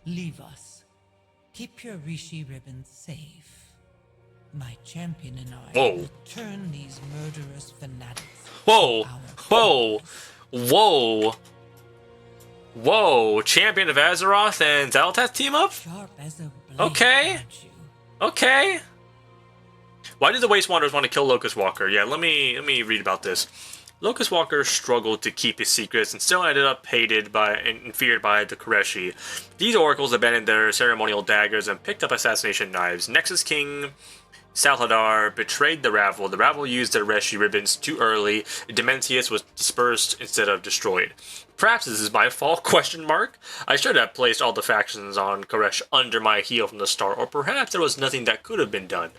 Leave us. Keep your RESHII ribbons safe. My champion and I will turn these murderous fanatics. Whoa! Whoa! Whoa! Whoa! Champion of Azeroth and Xal'atath team up? Sharp as a blade, Okay. aren't you? Okay. Why did the Waste Wanderers want to kill Locust Walker? Yeah, let me read about this. Locust Walker struggled to keep his secrets and still ended up hated by and feared by the RESHII. These oracles abandoned their ceremonial daggers and picked up assassination knives. Nexus King Salhadar betrayed the Rabble. The Rabble used their RESHII ribbons too early. Dementius was dispersed instead of destroyed. Perhaps this is my fault, ? I should have placed all the factions on Koresh under my heel from the start, or perhaps there was nothing that could have been done, ?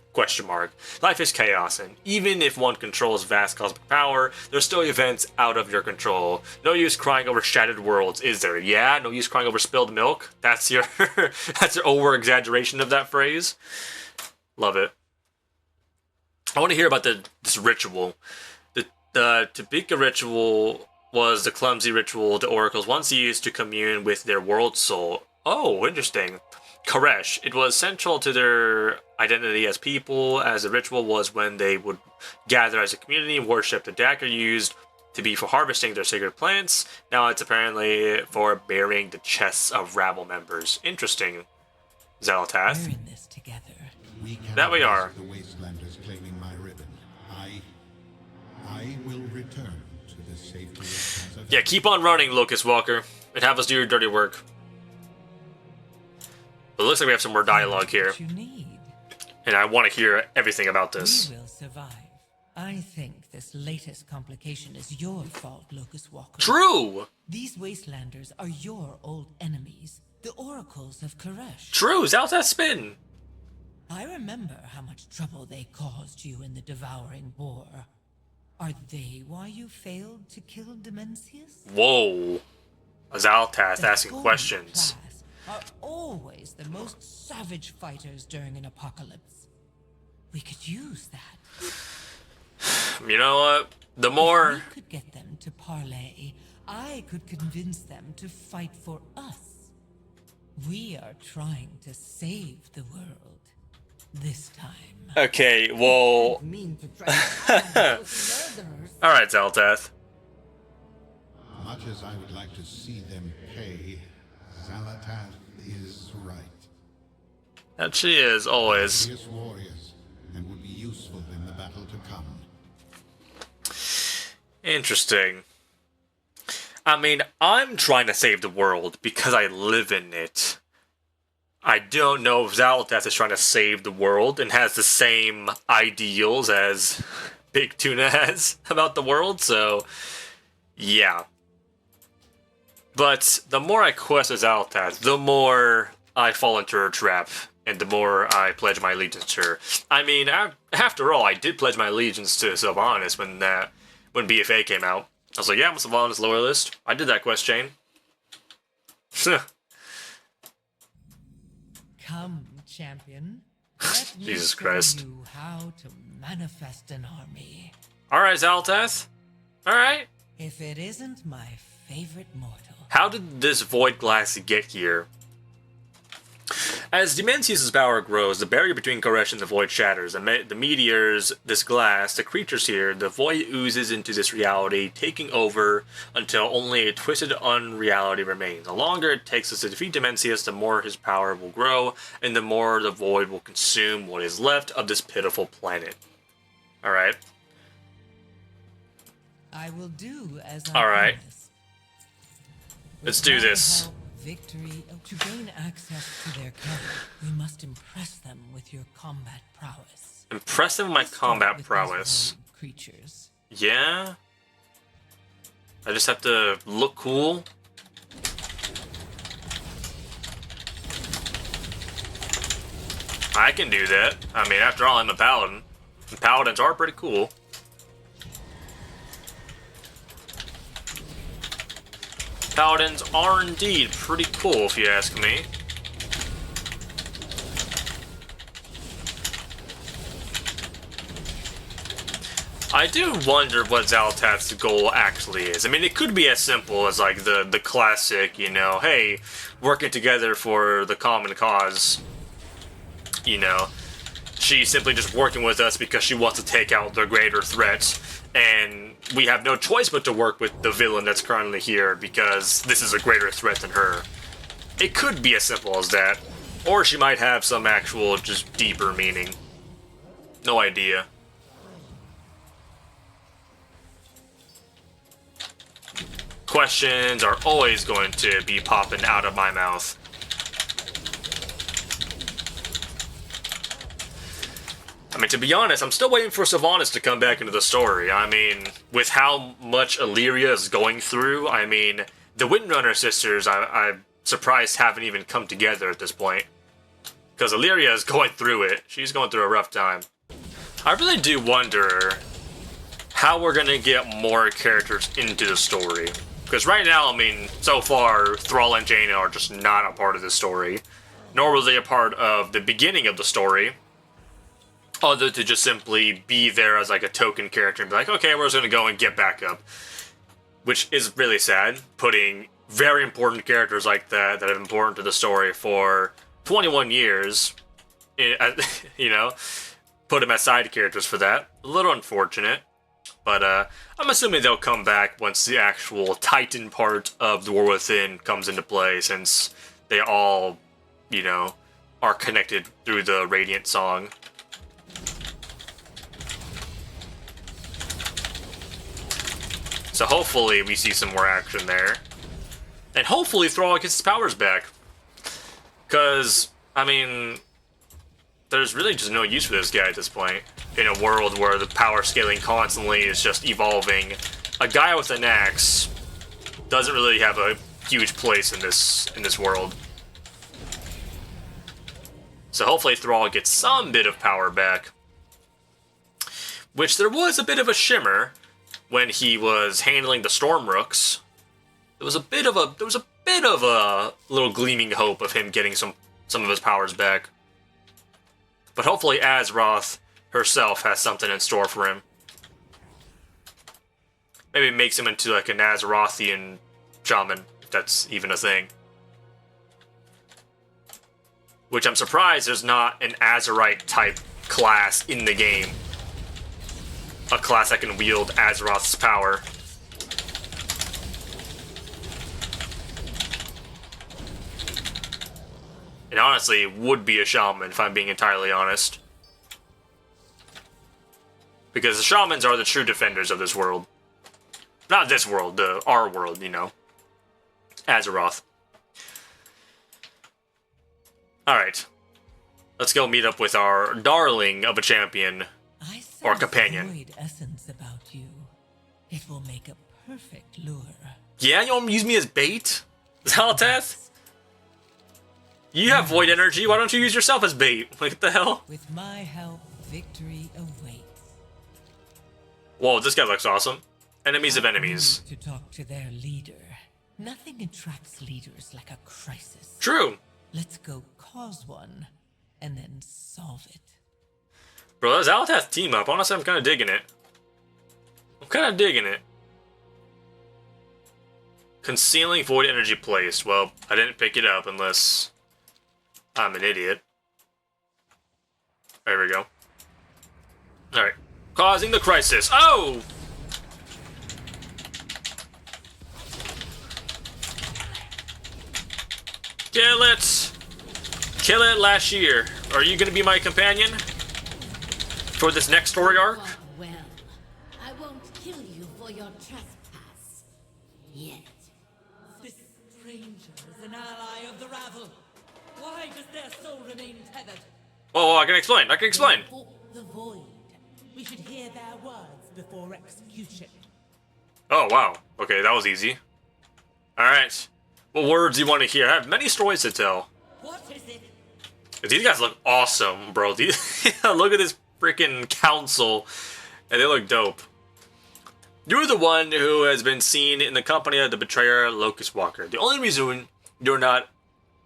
Life is chaos, and even if one controls vast cosmic power, there's still events out of your control. No use crying over shattered worlds, is there? Yeah, no use crying over spilled milk? That's your that's your over-exaggeration of that phrase? Love it. I want to hear about this ritual. The Topeka ritual was the clumsy ritual the oracles once used to commune with their world soul. Oh, interesting. Koresh. It was central to their identity as people, as the ritual was when they would gather as a community and worship. The dagger used to be for harvesting their sacred plants. Now it's apparently for burying the chests of rabble members. Interesting. Xal'atath. We're in this together. That we are. The wastelanders claiming my ribbon. I will return to the safety of Kazakhstan. Yeah, keep on running, Locust Walker, and have us do your dirty work. But it looks like we have some more dialogue here, What you need. and I want to hear everything about this. We will survive. I think this latest complication is your fault, Locust Walker. True! These wastelanders are your old enemies, the oracles of Koresh. True, Xal'atath spin! I remember how much trouble they caused you in the Devouring War. Are they why you failed to kill Dementius? Whoa. Xal'atath The asking Golden questions. Class are always the most savage fighters during an apocalypse. We could use that. You know what? The If more... we could get them to parley, I could convince them to fight for us. We are trying to save the world. This time. Okay, well... Mean to try to find those murderers. Alright, Xal'atath. Much as I would like to see them pay, Xal'atath is right. That she is, always. Fierce warriors, and would be useful in the battle to come. Interesting. I mean, I'm trying to save the world because I live in it. I don't know if Xal'atath is trying to save the world and has the same ideals as Big Tuna has about the world, so yeah. But the more I quest as Xal'atath, the more I fall into her trap, and the more I pledge my allegiance to her. I mean, after all, I did pledge my allegiance to Sylvanas when BFA came out. I was like, yeah, I'm a Sylvanas loyalist. I did that quest chain. Come, champion. Let me Jesus show Christ. you how to manifest an army. Alright, Xal'atath. Alright. If it isn't my favorite mortal. How did this void glass get here? As Dementius' power grows, the barrier between Koresh and the void shatters. The meteors, this glass, the creatures here, the void oozes into this reality, taking over until only a twisted unreality remains. The longer it takes us to defeat Dementius, the more his power will grow, and the more the void will consume what is left of this pitiful planet. Alright. I will do as I Alright. promise. Let's With do my this. help, victory. To gain access to their camp, we must impress them with your combat prowess. Impress them with my Let's start combat with these prowess. void creatures. Yeah? I just have to look cool? I can do that. I mean, after all, I'm a paladin. And paladins are pretty cool. Paladins are indeed pretty cool, if you ask me. I do wonder what Xal'atath's goal actually is. I mean, it could be as simple as like the classic, you know, hey, working together for the common cause. You know, she's simply just working with us because she wants to take out the greater threats, and we have no choice but to work with the villain that's currently here because this is a greater threat than her. It could be as simple as that, or she might have some actual, just deeper meaning. No idea. Questions are always going to be popping out of my mouth. I mean, to be honest, I'm still waiting for Sylvanas to come back into the story. I mean, with how much Illyria is going through, I mean, the Windrunner sisters, I'm surprised haven't even come together at this point. Because Illyria is going through it. She's going through a rough time. I really do wonder how we're going to get more characters into the story. Because right now, I mean, so far, Thrall and Jaina are just not a part of the story. Nor were they a part of the beginning of the story. Other to just simply be there as like a token character and be like, okay, we're just going to go and get back up. Which is really sad, putting very important characters like that are important to the story for 21 years, you know, put them as side characters for that. A little unfortunate, but I'm assuming they'll come back once the actual Titan part of the War Within comes into play, since they all, you know, are connected through the Radiant song. So hopefully we see some more action there. And hopefully Thrall gets his powers back. Because, I mean, there's really just no use for this guy at this point. In a world where the power scaling constantly is just evolving, a guy with an axe doesn't really have a huge place in this world. So hopefully Thrall gets some bit of power back. Which there was a bit of a shimmer when he was handling the Stormrooks. There was a bit of a little gleaming hope of him getting some of his powers back. But hopefully Azeroth herself has something in store for him. Maybe it makes him into like an Azerothian shaman, if that's even a thing. Which I'm surprised there's not an Azerite type class in the game. A class that can wield Azeroth's power. And honestly, would be a shaman, if I'm being entirely honest. Because the shamans are the true defenders of this world. Not this world, our world, you know. Azeroth. Alright. Let's go meet up with our darling of a champion. Or companion. Void essence about you. It will make a perfect lure. Yeah, you want to use me as bait? Xal'atath? You have void energy, why don't you use yourself as bait? What the hell? With my help, victory awaits. Whoa, this guy looks awesome. Enemies of enemies. To talk to their leader. Nothing attracts leaders like a crisis. True. Let's go cause one, and then solve it. Bro, that Xal'atath team up. Honestly, I'm kind of digging it. Concealing void energy placed. Well, I didn't pick it up unless I'm an idiot. There we go. Alright. Causing the crisis. Oh! Kill it! Kill it last year. Are you gonna be my companion? For this next story arc? Well, I won't kill you for your trespass. Yet. This stranger is an ally of the rabble. Why does their soul remain tethered? Oh, I can explain. The void. We should hear their words before execution. Oh, wow. Okay, that was easy. Alright. What words do you want to hear? I have many stories to tell. What is it? These guys look awesome, bro. Look at this freaking council. And they look dope. You're the one who has been seen in the company of the betrayer Locust Walker. The only reason you're not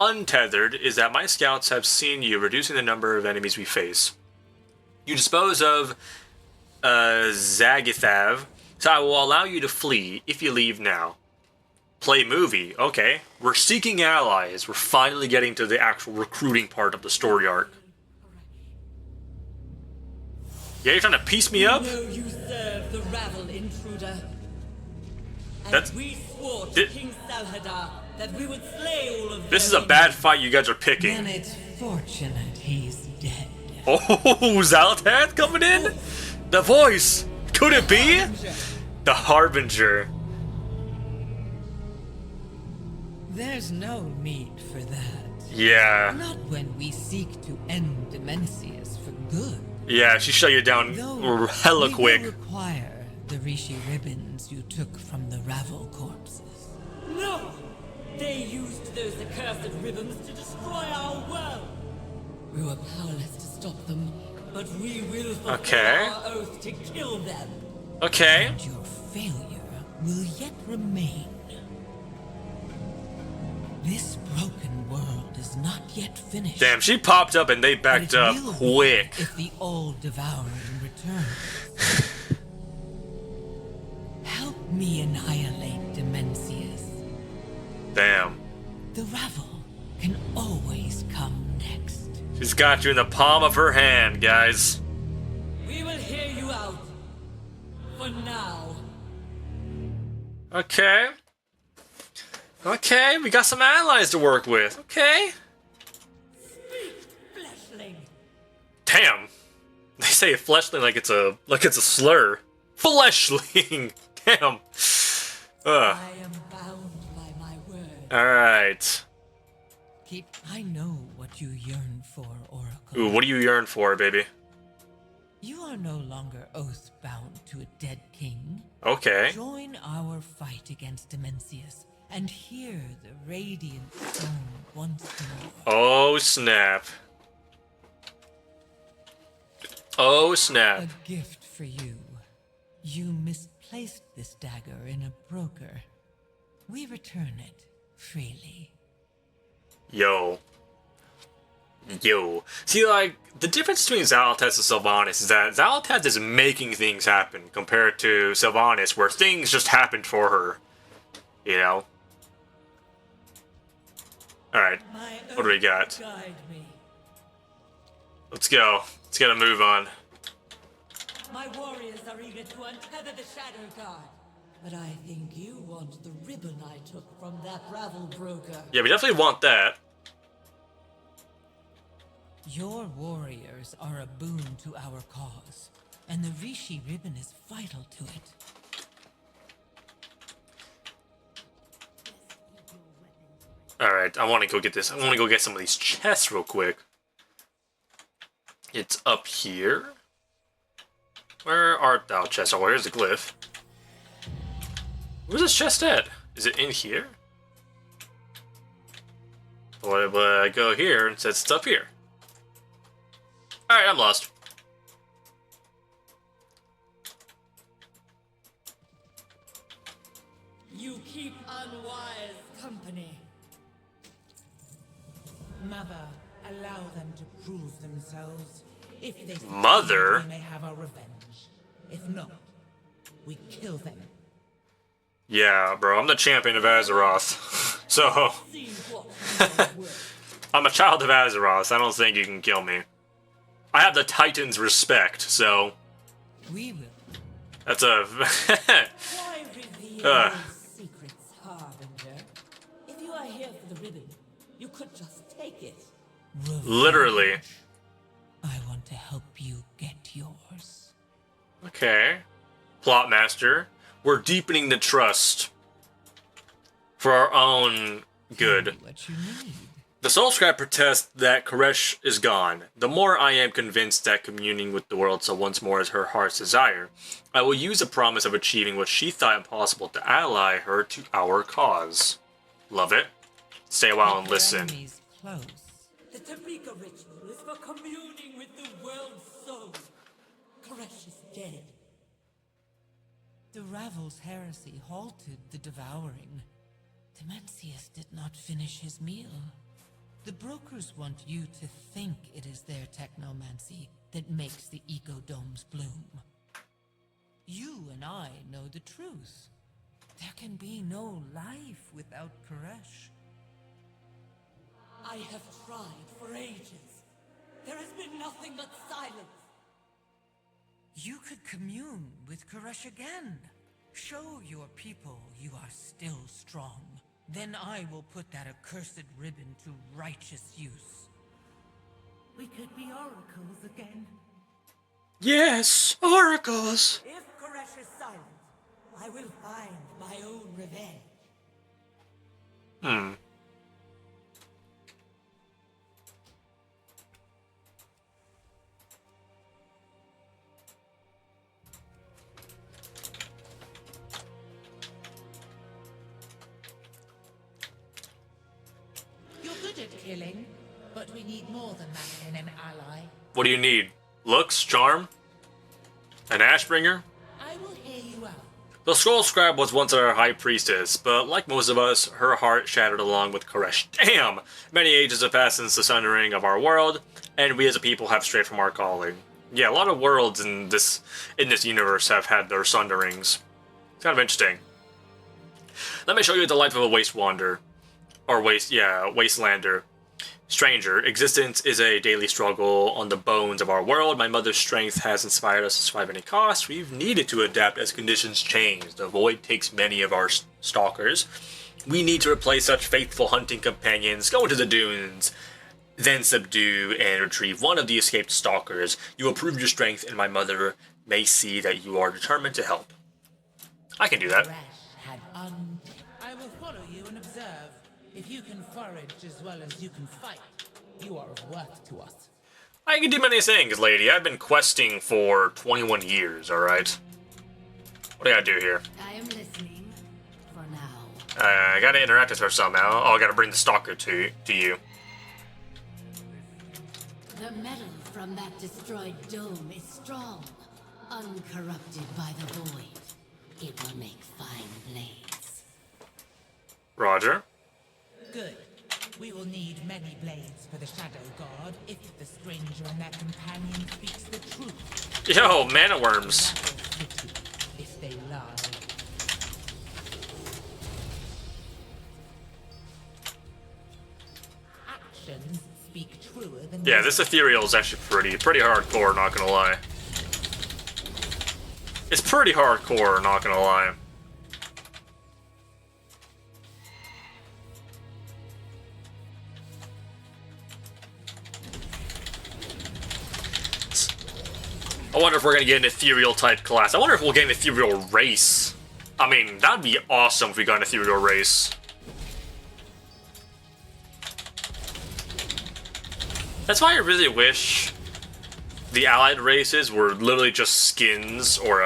untethered is that my scouts have seen you reducing the number of enemies we face. You dispose of Zagathav. So I will allow you to flee if you leave now. Play movie. Okay. We're seeking allies. We're finally getting to the actual recruiting part of the story arc. Yeah, you're trying to piece me up? No, you serve the rabble, intruder. And That's- we swore to King Salhadar that we would slay all of This is their a bad minions. fight you guys are Then picking. it's fortunate he's dead. Oh, Zalatath coming in? The voice! Could it be? The Harbinger. There's no need for that. Yeah. Not when we seek to end Demencius for good. Yeah, she shut you down Though hella we quick. will require the RESHII ribbons you took from the Ravel corpses. No! They used those accursed ribbons to destroy our world. We were powerless to stop them, but we will fulfill Okay. our oath to kill them. Okay. And your failure will yet remain. This broken world is not yet finished. Damn, she popped up and they But backed it up will be quick. If the old devourer returns. Help me annihilate Demencius. Damn. The Ravel can always come next. She's got you in the palm of her hand, guys. We will hear you out. For now. Okay. Okay, we got some allies to work with. Okay. Fleshling. Damn. They say fleshling like it's a slur. Fleshling. Damn. Ugh. I am bound by my word. Alright. I know what you yearn for, Oracle. Ooh, what do you yearn for, baby? You are no longer oath-bound to a dead king. Okay. Join our fight against Demencius and hear the radiant song once more. Oh, snap. Oh, snap. A gift for you. You misplaced this dagger in a broker. We return it freely. Yo. Yo. See, like, the difference between Zalatath and Sylvanas is that Zalatath is making things happen compared to Sylvanas, where things just happened for her. You know? Alright, what do we got? Guide me. Let's go. Let's get a move on. My warriors are eager to untether the Shadow Guard. But I think you want the ribbon I took from that Ravel broker. Yeah, we definitely want that. Your warriors are a boon to our cause, and the RESHII ribbon is vital to it. Alright, I want to go get this. I want to go get some of these chests real quick. It's up here. Where art thou, chest? Oh, here's the glyph. Where's this chest at? Is it in here? But I go here and it says it's up here. Alright, I'm lost. You keep unwise company. Mother, allow them to prove themselves. If they succeed, Mother? we may have our revenge. If not, we kill them. Yeah, bro, I'm the champion of Azeroth. So, See what you I'm a child of Azeroth. I don't think you can kill me. I have the Titan's respect, so We will. that's a... Why reveal Ugh. those secrets, Harbinger? If you are here for the ribbon, you could just take it. Literally. I want to help you get yours. Okay. Plot master. We're deepening the trust for our own good. Tell me what you need. The soul scrap protests that Koresh is gone. The more I am convinced that communing with the world so once more is her heart's desire, I will use a promise of achieving what she thought impossible to ally her to our cause. Love it. Stay a while and Keep your listen. enemies close. The Tarika ritual is for communing with the world's soul. Koresh is dead. The Ravel's heresy halted the devouring. Demencius did not finish his meal. The brokers want you to think it is their technomancy that makes the ecodomes bloom. You and I know the truth. There can be no life without Koresh. I have tried for ages. There has been nothing but silence. You could commune with Koresh again. Show your people you are still strong. Then I will put that accursed ribbon to righteous use. We could be oracles again. Yes, oracles. If Koresh is silent, I will find my own revenge. You're good at killing, but we need more than that in an ally. What do you need? Looks, charm, an Ashbringer? I will hear you out. The Scroll Scribe was once our High Priestess, but like most of us, her heart shattered along with Koresh. Damn! Many ages have passed since the sundering of our world, and we as a people have strayed from our calling. Yeah, a lot of worlds in this universe have had their sunderings. It's kind of interesting. Let me show you the life of a Waste Wander. Or Wastelander. Stranger, existence is a daily struggle on the bones of our world. My mother's strength has inspired us to survive any cost. We've needed to adapt as conditions change. The void takes many of our stalkers. We need to replace such faithful hunting companions. Go into the dunes, then subdue and retrieve one of the escaped stalkers. You will prove your strength, and my mother may see that you are determined to help. I can do that. I will follow you and observe. If you can forage as well as you can fight, you are of worth to us. I can do many things, lady. I've been questing for 21 years, alright? What do I gotta do here? I am listening for now. I gotta interact with her somehow. Oh, I gotta bring the stalker to you. The metal from that destroyed dome is strong, uncorrupted by the void. It will make fine blades. Roger. Good. We will need many blades for the Shadow God if the stranger and their companion speaks the truth. Yo, mana worms. If they lie. Actions speak truer than Yeah, this ethereal is actually pretty hardcore, not gonna lie. It's pretty hardcore, not gonna lie. I wonder if we're gonna get an ethereal type class. I wonder if we'll get an ethereal race. I mean, that'd be awesome if we got an ethereal race. That's why I really wish the allied races were literally just skins or,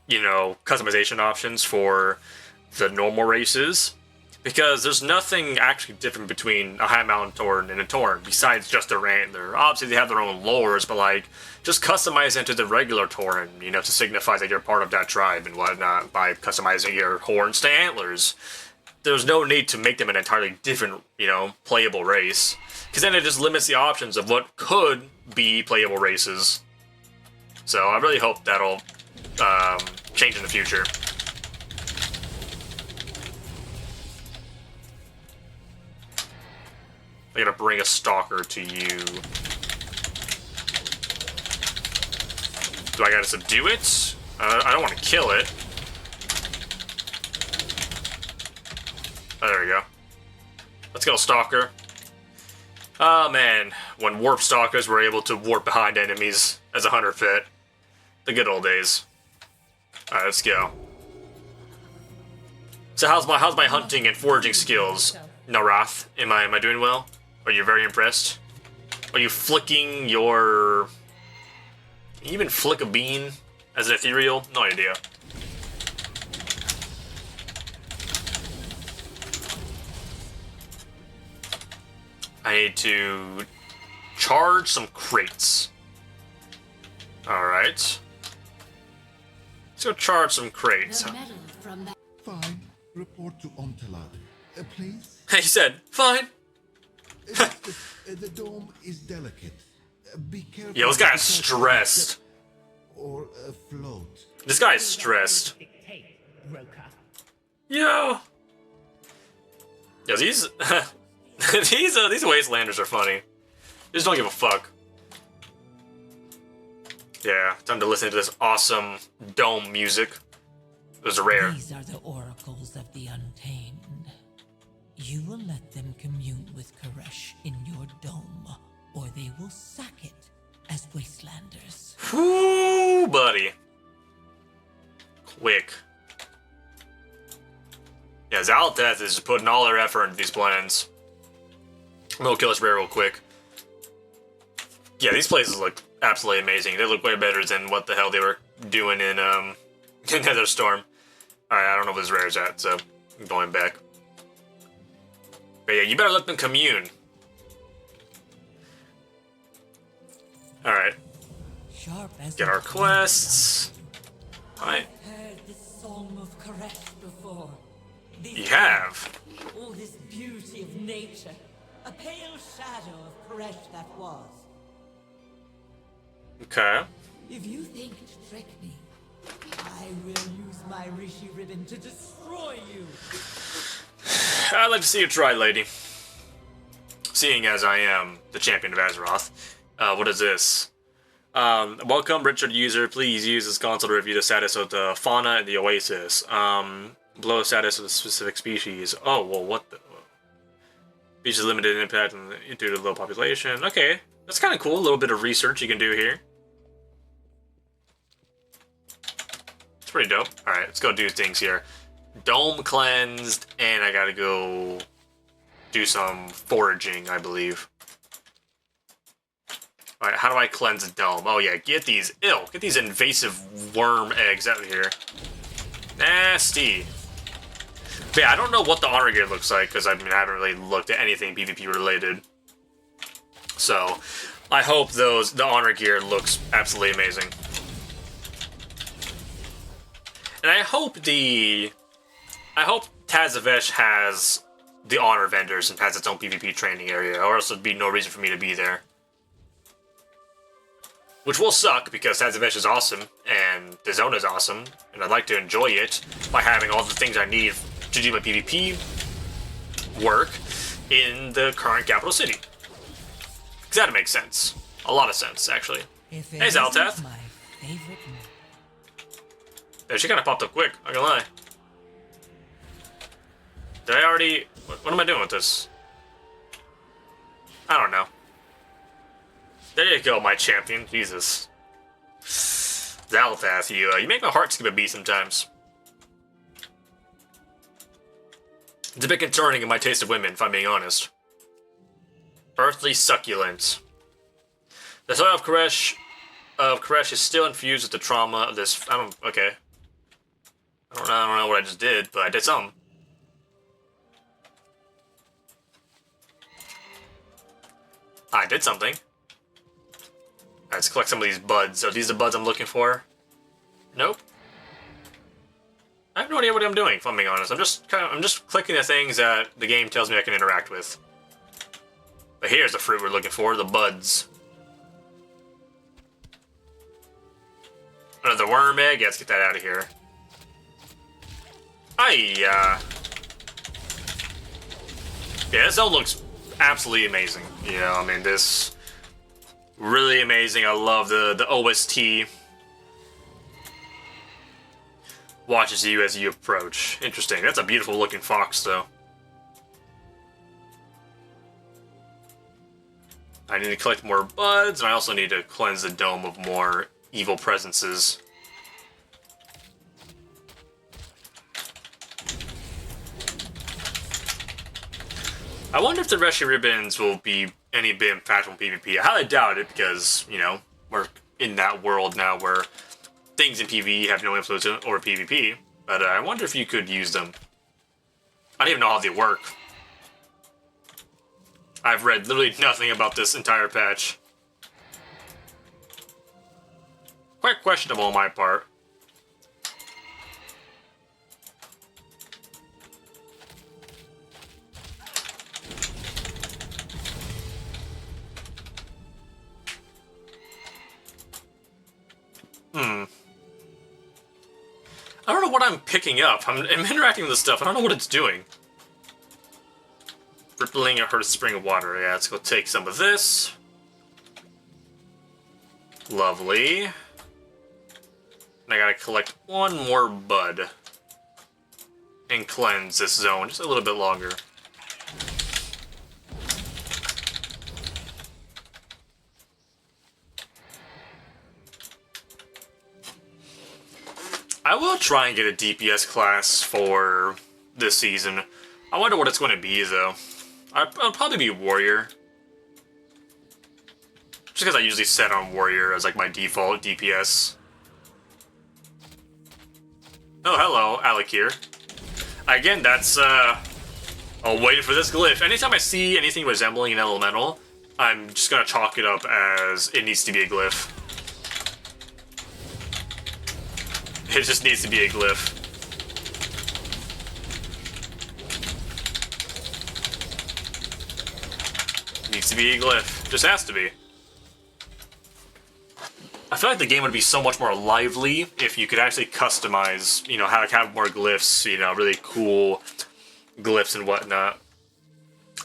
you know, customization options for the normal races. Because there's nothing actually different between a High Mountain Tauren and a Tauren, besides just their antler. Obviously, they have their own lores, but, like, just customize it to the regular Tauren, you know, to signify that you're part of that tribe and whatnot, by customizing your horns to antlers. There's no need to make them an entirely different, you know, playable race. Because then it just limits the options of what could be playable races. So I really hope that'll change in the future. I gotta bring a stalker to you. Do I gotta subdue it? I don't want to kill it. Oh, there we go. Let's go, stalker. Oh man, when warp stalkers were able to warp behind enemies as a hunter fit. The good old days. Alright, let's go. So how's my hunting and foraging skills, Narath? Am I doing well? Are you very impressed? Are you flicking your... Can you even flick a bean as an ethereal? No idea. I need to charge some crates. Alright. Let's go charge some crates. The metal from that Fine. Report to Omtalad. Please? He said, fine. The dome is delicate. Be careful. Yo, this guy's stressed. or afloat? This guy's stressed. Yo. Yo, these these wastelanders are funny. They just don't give a fuck. Yeah, time to listen to this awesome dome music. It was rare. These are the oracles of the Untamed. You will let them commune with Koresh in your dome, or they will sack it as wastelanders. Whoo, buddy. Quick. Yeah, Zalatath is just putting all their effort into these plans. I'm gonna kill this rare real quick. Yeah, these places look absolutely amazing. They look way better than what the hell they were doing in Netherstorm. Alright, I don't know where this rare's at, so I'm going back. But yeah, you better let them commune. Alright. Get our quests. Alright. Heard the song of Koresh before. You have. All this beauty of nature. A pale shadow of Koresh that was. Okay. If you think to trick me, I will use my RESHII ribbon to destroy you. I'd like to see you try, lady. Seeing as I am the champion of Azeroth. What is this? Welcome, Richard user. Please use this console to review the status of the fauna and the oasis. Below the status of the specific species. Oh, well, what the... Species limited impact due to low population. Okay, that's kind of cool. A little bit of research you can do here. It's pretty dope. Alright, let's go do things here. Dome cleansed, and I gotta go do some foraging, I believe. Alright, how do I cleanse a dome? Oh yeah, get these invasive worm eggs out of here. Nasty. But yeah, I don't know what the honor gear looks like, because I mean, I haven't really looked at anything PvP related. So, I hope the honor gear looks absolutely amazing. And I hope Tazavesh has the honor vendors and has its own PvP training area, or else there'd be no reason for me to be there. Which will suck, because Tazavesh is awesome, and the zone is awesome, and I'd like to enjoy it by having all the things I need to do my PvP work in the current capital city. Because that makes sense. A lot of sense, actually. Hey, Zalatath. Yeah, she kind of popped up quick, not gonna lie. Did I already... What am I doing with this? I don't know. There you go, my champion. Jesus. Zalatath, you make my heart skip a beat sometimes. It's a bit concerning in my taste of women, if I'm being honest. Earthly succulent. The soil of Koresh is still infused with the trauma of this... Okay. I don't know what I just did, but I did something. I did something. Alright, let's collect some of these buds. Are these the buds I'm looking for? Nope. I have no idea what I'm doing, if I'm being honest. I'm just clicking the things that the game tells me I can interact with. But here's the fruit we're looking for, the buds. Another worm egg? Yeah, let's get that out of here. Yeah, this zone looks absolutely amazing. Yeah, I mean, this... Really amazing. I love the OST. Watches you as you approach. Interesting. That's a beautiful looking fox, though. I need to collect more buds, and I also need to cleanse the dome of more evil presences. I wonder if the RESHII ribbons will be any bit impactful in PvP. I highly doubt it because, you know, we're in that world now where things in PvE have no influence over PvP. But I wonder if you could use them. I don't even know how they work. I've read literally nothing about this entire patch. Quite questionable on my part. I don't know what I'm picking up. I'm interacting with this stuff. I don't know what it's doing. Rippling or a spring of water. Yeah, let's go take some of this. Lovely. And I gotta collect one more bud. And cleanse this zone just a little bit longer. I will try and get a DPS class for this season. I wonder what it's going to be, though. I'll probably be Warrior. Just because I usually set on Warrior as like my default DPS. Oh, hello, Alec here. Again, that's, I'll wait for this glyph. Anytime I see anything resembling an elemental, I'm just gonna chalk it up as it needs to be a glyph. It just needs to be a glyph. Needs to be a glyph. Just has to be. I feel like the game would be so much more lively if you could actually customize, you know, have more glyphs, you know, really cool glyphs and whatnot.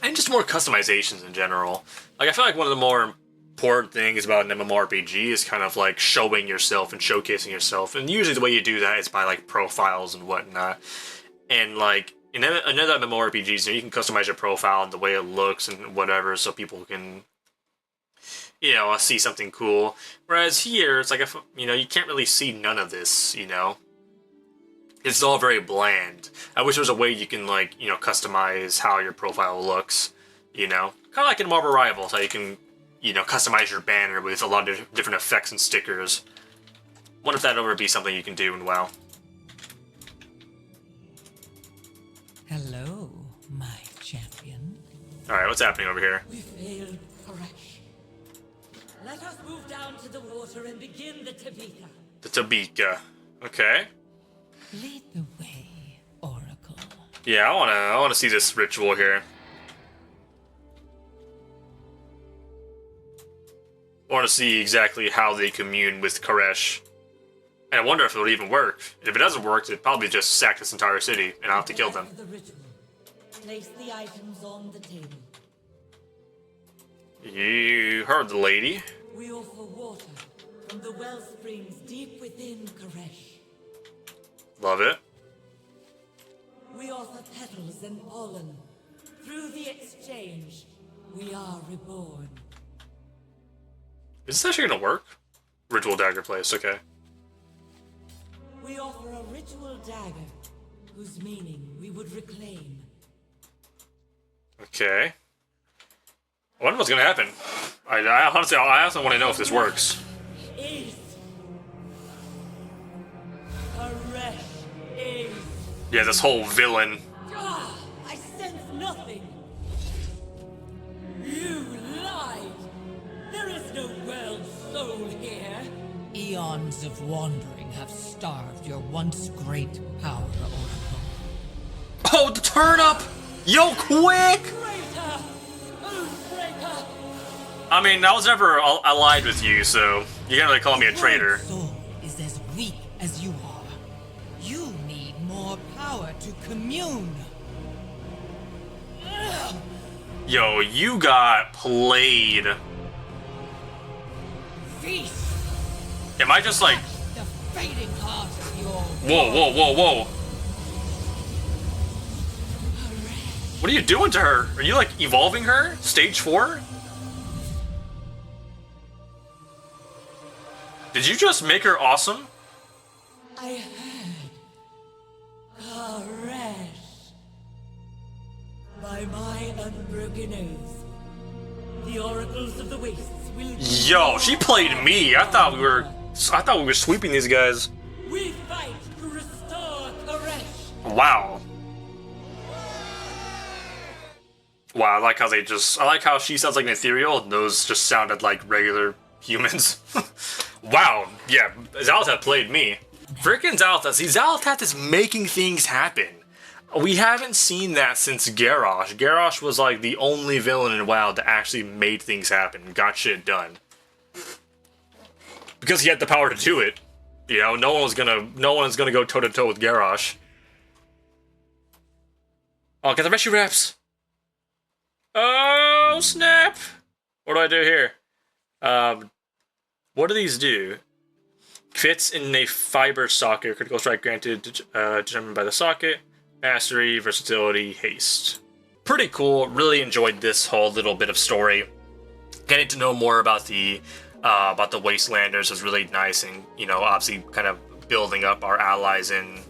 And just more customizations in general. Like, I feel like one of the more important things about an MMORPG is kind of like showing yourself and showcasing yourself. And usually the way you do that is by like profiles and whatnot. And like, in another MMORPGs, you know, you can customize your profile and the way it looks and whatever so people can, you know, see something cool. Whereas here, it's like, if, you know, you can't really see none of this, you know. It's all very bland. I wish there was a way you can, like, you know, customize how your profile looks, you know. Kind of like in Marvel Rivals, how you can, you know, customize your banner with a lot of different effects and stickers. What if that ever be something you can do in WoW? Hello, my champion. Alright, what's happening over here? We failed, Koresh. Let us move down to the water and begin the Tabika. The Tabika. Okay. Lead the way, Oracle. Yeah, I wanna see this ritual here. I wanna see exactly how they commune with Koresh. And I wonder if it would even work. If it doesn't work, it'd probably just sack this entire city and I'll have to kill them. The ritual. Place the items on the table. You heard the lady. We offer water from the well springs deep within Koresh. Love it. We offer petals and pollen. Through the exchange, we are reborn. Is this actually gonna work? Ritual dagger place, okay. We offer a ritual dagger, whose meaning we would reclaim. Okay. I wonder what's gonna happen. I honestly want to know if this works. Is Koresh is. Yeah, this whole villain. Ah, I sense nothing. You lied. There is no world soul here. Eons of wandering have starved your once great power, Oracle. Oh, the turnip! Yo, quick! Traitor! Oathbreaker! I mean, I was never allied with you, so you can't really call me a traitor. Your soul is as weak as you are. You need more power to commune. Yo, you got played. Feast Am I just like... the fading heart of your Whoa, whoa, whoa, whoa. What are you doing to her? Are you like evolving her? Stage 4? Did you just make her awesome? I heard Koresh. By my unbroken oath, the oracles of the wastes will. Yo, she played me. I thought we were sweeping these guys. We fight to restore Koresh. Wow. Wow, I like how she sounds like an ethereal and those just sounded like regular humans. Wow, yeah, Xal'atath played me. Frickin' Xal'atath. See, Xal'atath is making things happen. We haven't seen that since Garrosh. Garrosh was like the only villain in WoW that actually made things happen and got shit done. Because he had the power to do it. You know, no one's gonna go toe to toe with Garrosh. Oh, get the RESHII wraps. Oh snap! What do I do here? What do these do? Fits in a fiber socket. Critical strike granted, determined by the socket. Mastery, versatility, haste. Pretty cool. Really enjoyed this whole little bit of story. Getting to know more about the Wastelanders was really nice, and you know, obviously, kind of building up our allies in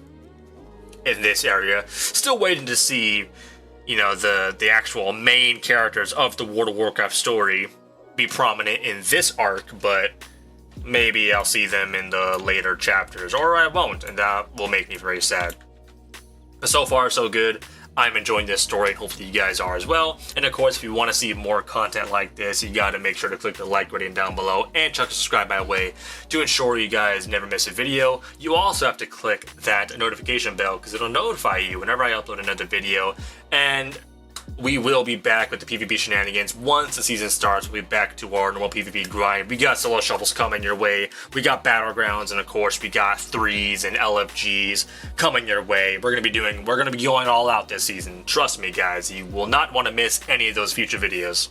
this area. Still waiting to see, you know, the actual main characters of the World of Warcraft story be prominent in this arc, but maybe I'll see them in the later chapters, or I won't, and that will make me very sad. But so far, so good. I'm enjoying this story, and hopefully you guys are as well. And of course, if you want to see more content like this, you gotta make sure to click the like button down below and check the subscribe by the way to ensure you guys never miss a video. You also have to click that notification bell because it'll notify you whenever I upload another video. And we will be back with the PvP shenanigans. Once the season starts, we'll be back to our normal PvP grind. We got solo shovels coming your way. We got Battlegrounds, and of course, we got 3s and LFGs coming your way. We're gonna be going all out this season. Trust me, guys, you will not want to miss any of those future videos.